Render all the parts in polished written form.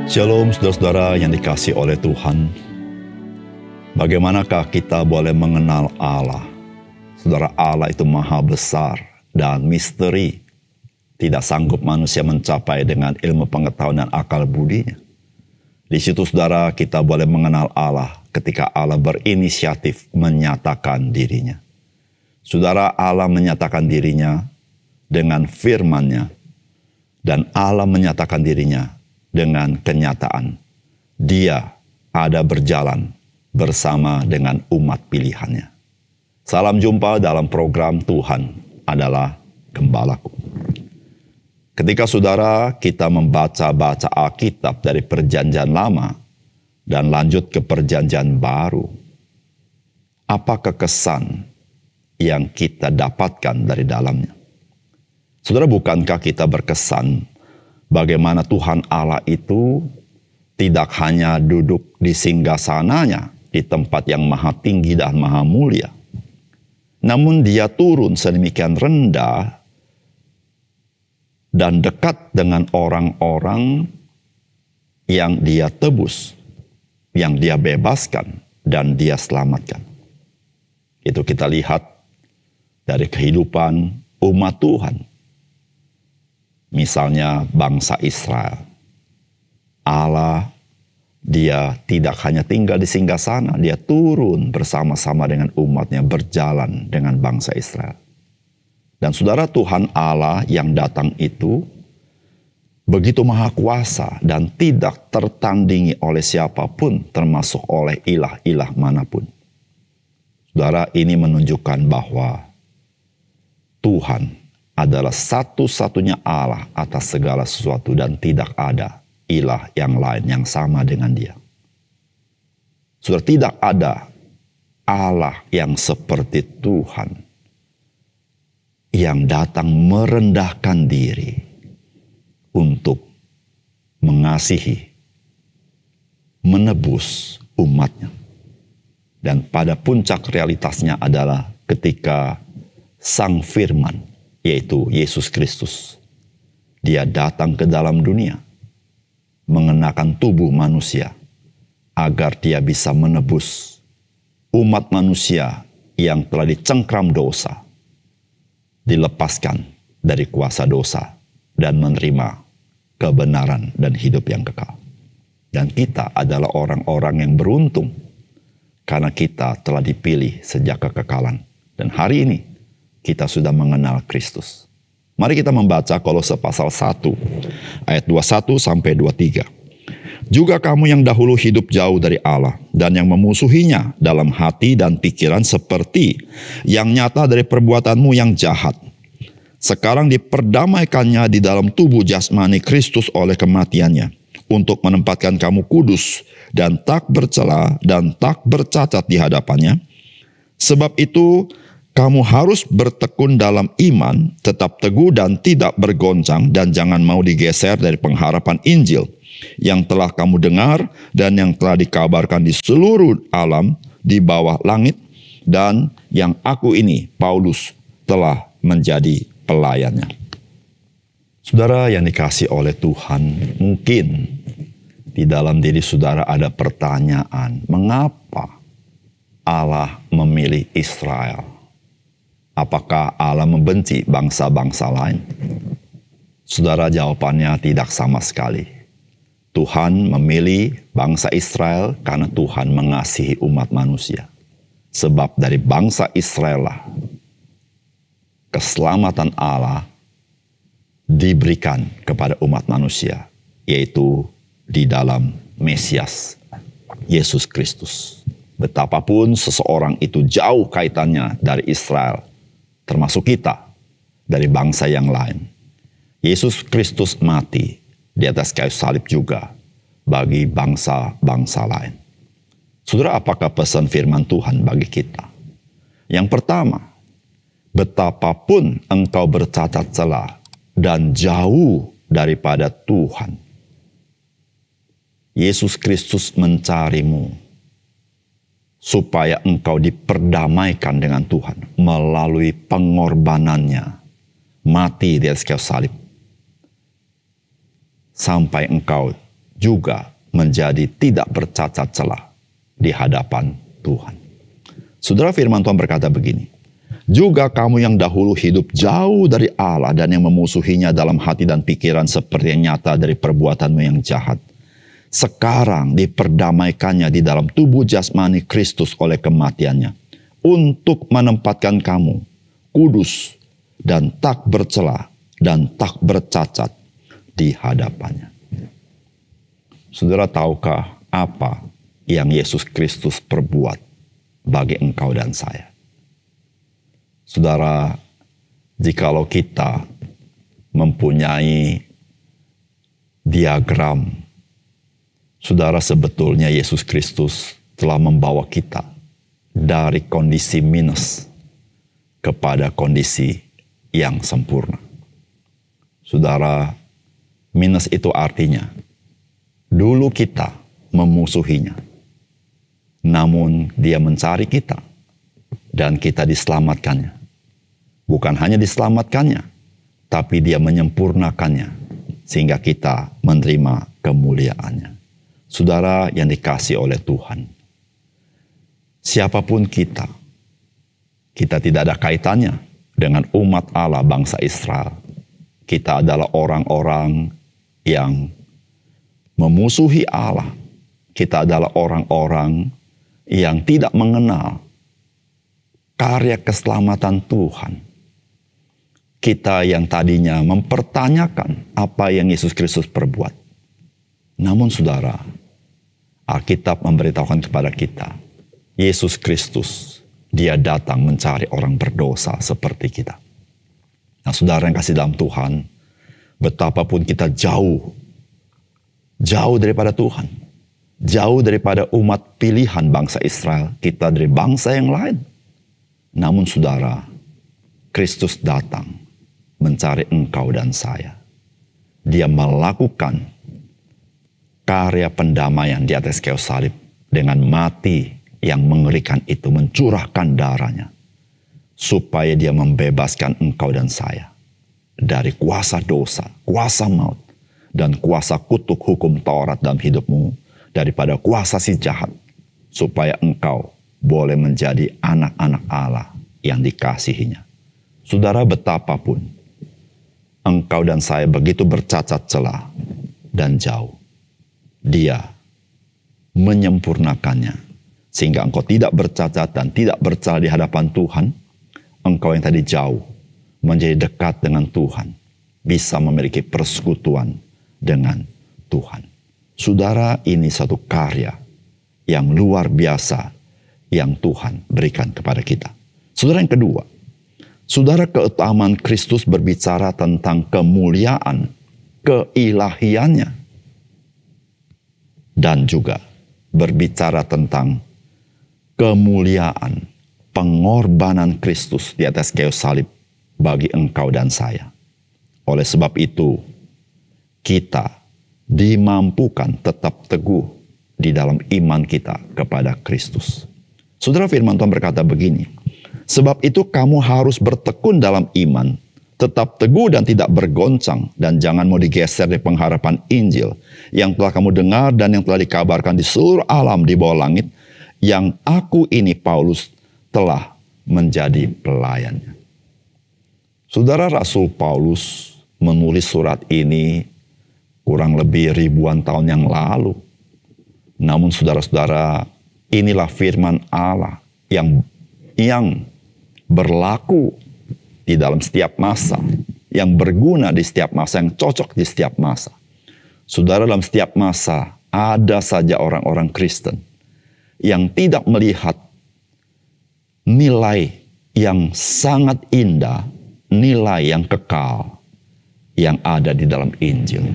Shalom saudara-saudara yang dikasihi oleh Tuhan. Bagaimanakah kita boleh mengenal Allah? Saudara, Allah itu maha besar dan misteri. Tidak sanggup manusia mencapai dengan ilmu pengetahuan dan akal budinya. Di situ saudara kita boleh mengenal Allah ketika Allah berinisiatif menyatakan dirinya. Saudara, Allah menyatakan dirinya dengan firman-Nya. Dan Allah menyatakan dirinya dengan kenyataan. Dia ada berjalan bersama dengan umat pilihannya. Salam jumpa dalam program Tuhan adalah Gembalaku. Ketika saudara kita membaca Alkitab dari Perjanjian Lama dan lanjut ke Perjanjian Baru, apa kekesan yang kita dapatkan dari dalamnya? Saudara, bukankah kita berkesan bagaimana Tuhan Allah itu tidak hanya duduk di singgasananya di tempat yang maha tinggi dan maha mulia, namun Dia turun sedemikian rendah dan dekat dengan orang-orang yang Dia tebus, yang Dia bebaskan dan Dia selamatkan. Itu kita lihat dari kehidupan umat Tuhan. Misalnya bangsa Israel. Allah, Dia tidak hanya tinggal di singgasana, Dia turun bersama-sama dengan umatnya, berjalan dengan bangsa Israel. Dan saudara, Tuhan Allah yang datang itu begitu maha kuasa dan tidak tertandingi oleh siapapun, termasuk oleh ilah-ilah manapun. Saudara, ini menunjukkan bahwa Tuhan adalah satu-satunya Allah atas segala sesuatu dan tidak ada ilah yang lain yang sama dengan Dia. Saudara, tidak ada Allah yang seperti Tuhan yang datang merendahkan diri untuk mengasihi, menebus umatnya. Dan pada puncak realitasnya adalah ketika Sang Firman, yaitu Yesus Kristus, Dia datang ke dalam dunia, mengenakan tubuh manusia, agar Dia bisa menebus umat manusia yang telah dicengkram dosa, dilepaskan dari kuasa dosa, dan menerima kebenaran dan hidup yang kekal. Dan kita adalah orang-orang yang beruntung, karena kita telah dipilih sejak kekekalan. Dan hari ini, kita sudah mengenal Kristus. Mari kita membaca Kolose pasal 1 ayat 21 sampai 23. Juga kamu yang dahulu hidup jauh dari Allah dan yang memusuhinya dalam hati dan pikiran seperti yang nyata dari perbuatanmu yang jahat. Sekarang diperdamaikannya di dalam tubuh jasmani Kristus oleh kematiannya, untuk menempatkan kamu kudus dan tak bercela dan tak bercacat di hadapannya. Sebab itu kamu harus bertekun dalam iman, tetap teguh dan tidak bergoncang, dan jangan mau digeser dari pengharapan Injil yang telah kamu dengar dan yang telah dikabarkan di seluruh alam di bawah langit, dan yang aku ini, Paulus, telah menjadi pelayannya. Saudara yang dikasihi oleh Tuhan, mungkin di dalam diri saudara ada pertanyaan, mengapa Allah memilih Israel? Apakah Allah membenci bangsa-bangsa lain? Saudara, jawabannya tidak sama sekali. Tuhan memilih bangsa Israel karena Tuhan mengasihi umat manusia. Sebab dari bangsa Israel lah keselamatan Allah diberikan kepada umat manusia, yaitu di dalam Mesias, Yesus Kristus. Betapapun seseorang itu jauh kaitannya dari Israel, termasuk kita, dari bangsa yang lain, Yesus Kristus mati di atas kayu salib juga bagi bangsa-bangsa lain. Saudara, apakah pesan firman Tuhan bagi kita? Yang pertama, betapapun engkau bercacat celah dan jauh daripada Tuhan, Yesus Kristus mencarimu supaya engkau diperdamaikan dengan Tuhan melalui pengorbanannya, mati di atas kayu salib, sampai engkau juga menjadi tidak bercacat celah di hadapan Tuhan. Saudara, firman Tuhan berkata begini, juga kamu yang dahulu hidup jauh dari Allah dan yang memusuhinya dalam hati dan pikiran seperti yang nyata dari perbuatanmu yang jahat, sekarang diperdamaikannya di dalam tubuh jasmani Kristus oleh kematiannya, untuk menempatkan kamu kudus dan tak bercela dan tak bercacat di hadapannya. Saudara, tahukah apa yang Yesus Kristus perbuat bagi engkau dan saya? Saudara, jikalau kita mempunyai diagram, saudara, sebetulnya Yesus Kristus telah membawa kita dari kondisi minus kepada kondisi yang sempurna. Saudara, minus itu artinya dulu kita memusuhinya, namun dia mencari kita dan kita diselamatkannya. Bukan hanya diselamatkannya, tapi dia menyempurnakannya sehingga kita menerima kemuliaannya. Saudara yang dikasihi oleh Tuhan, siapapun kita tidak ada kaitannya dengan umat Allah bangsa Israel. Kita adalah orang-orang yang memusuhi Allah. Kita adalah orang-orang yang tidak mengenal karya keselamatan Tuhan. Kita yang tadinya mempertanyakan apa yang Yesus Kristus perbuat. Namun saudara, Alkitab memberitahukan kepada kita, Yesus Kristus, dia datang mencari orang berdosa seperti kita. Nah, saudara yang kasih dalam Tuhan, betapapun kita jauh daripada Tuhan, jauh daripada umat pilihan bangsa Israel, kita dari bangsa yang lain. Namun saudara, Kristus datang mencari engkau dan saya. Dia melakukan karya pendamaian di atas kayu salib dengan mati yang mengerikan itu, mencurahkan darahnya, supaya dia membebaskan engkau dan saya dari kuasa dosa, kuasa maut, dan kuasa kutuk hukum Taurat dalam hidupmu, daripada kuasa si jahat, supaya engkau boleh menjadi anak-anak Allah yang dikasihinya. Saudara, betapapun engkau dan saya begitu bercacat celah dan jauh, dia menyempurnakannya sehingga engkau tidak bercacat dan tidak bercela di hadapan Tuhan. Engkau yang tadi jauh menjadi dekat dengan Tuhan, bisa memiliki persekutuan dengan Tuhan. Saudara, ini satu karya yang luar biasa yang Tuhan berikan kepada kita. Saudara, yang kedua, saudara, keutamaan Kristus berbicara tentang kemuliaan keilahiannya dan juga berbicara tentang kemuliaan pengorbanan Kristus di atas kayu salib bagi engkau dan saya. Oleh sebab itu, kita dimampukan tetap teguh di dalam iman kita kepada Kristus. Saudara, firman Tuhan berkata begini, sebab itu kamu harus bertekun dalam iman, tetap teguh dan tidak bergoncang, dan jangan mau digeser dari pengharapan Injil yang telah kamu dengar dan yang telah dikabarkan di seluruh alam di bawah langit, yang aku ini Paulus telah menjadi pelayannya. Saudara, Rasul Paulus menulis surat ini kurang lebih ribuan tahun yang lalu. Namun saudara-saudara, inilah firman Allah yang berlaku di dalam setiap masa, yang berguna di setiap masa, yang cocok di setiap masa. Saudara, dalam setiap masa ada saja orang-orang Kristen yang tidak melihat nilai yang sangat indah, nilai yang kekal yang ada di dalam Injil.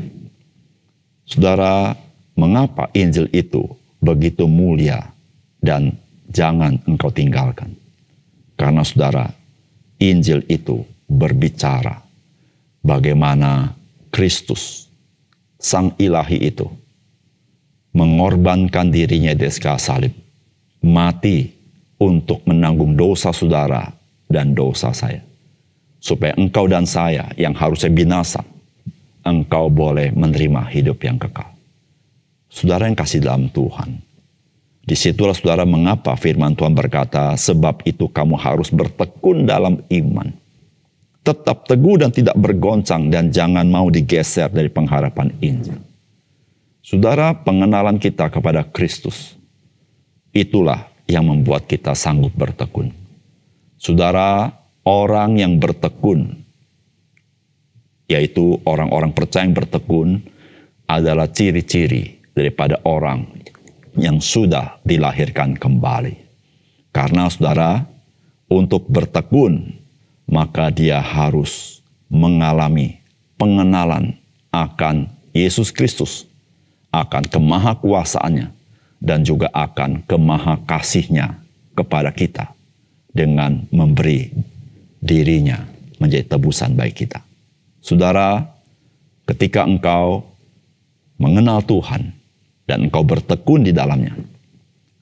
Saudara, mengapa Injil itu begitu mulia dan jangan engkau tinggalkan? Karena saudara, Injil itu berbicara bagaimana Kristus, Sang Ilahi itu, mengorbankan dirinya di atas kayu salib, mati untuk menanggung dosa saudara dan dosa saya. Supaya engkau dan saya yang harusnya binasa, engkau boleh menerima hidup yang kekal. Saudara yang kasih dalam Tuhan, disitulah saudara mengapa firman Tuhan berkata, sebab itu kamu harus bertekun dalam iman. Tetap teguh dan tidak bergoncang dan jangan mau digeser dari pengharapan Injil. Saudara, pengenalan kita kepada Kristus, itulah yang membuat kita sanggup bertekun. Saudara, orang yang bertekun, yaitu orang-orang percaya yang bertekun, adalah ciri-ciri daripada orang yang sudah dilahirkan kembali. Karena saudara, untuk bertekun, maka dia harus mengalami pengenalan akan Yesus Kristus, akan kemahakuasaannya, dan juga akan kemahakasihnya kepada kita dengan memberi dirinya menjadi tebusan bagi kita. Saudara, ketika engkau mengenal Tuhan dan engkau bertekun di dalamnya,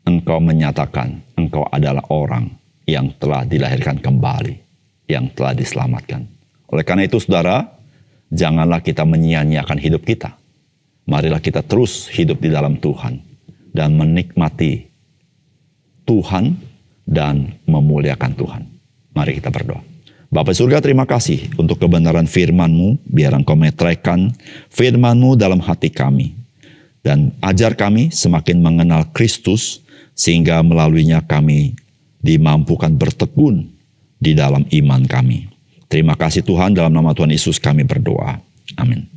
engkau menyatakan engkau adalah orang yang telah dilahirkan kembali, yang telah diselamatkan. Oleh karena itu, saudara, janganlah kita menyia-nyiakan hidup kita. Marilah kita terus hidup di dalam Tuhan dan menikmati Tuhan dan memuliakan Tuhan. Mari kita berdoa. Bapa surga, terima kasih untuk kebenaran firman-Mu. Biar Engkau meteraikan firman-Mu dalam hati kami. Dan ajar kami semakin mengenal Kristus, sehingga melaluinya kami dimampukan bertekun di dalam iman kami. Terima kasih Tuhan, dalam nama Tuhan Yesus kami berdoa. Amin.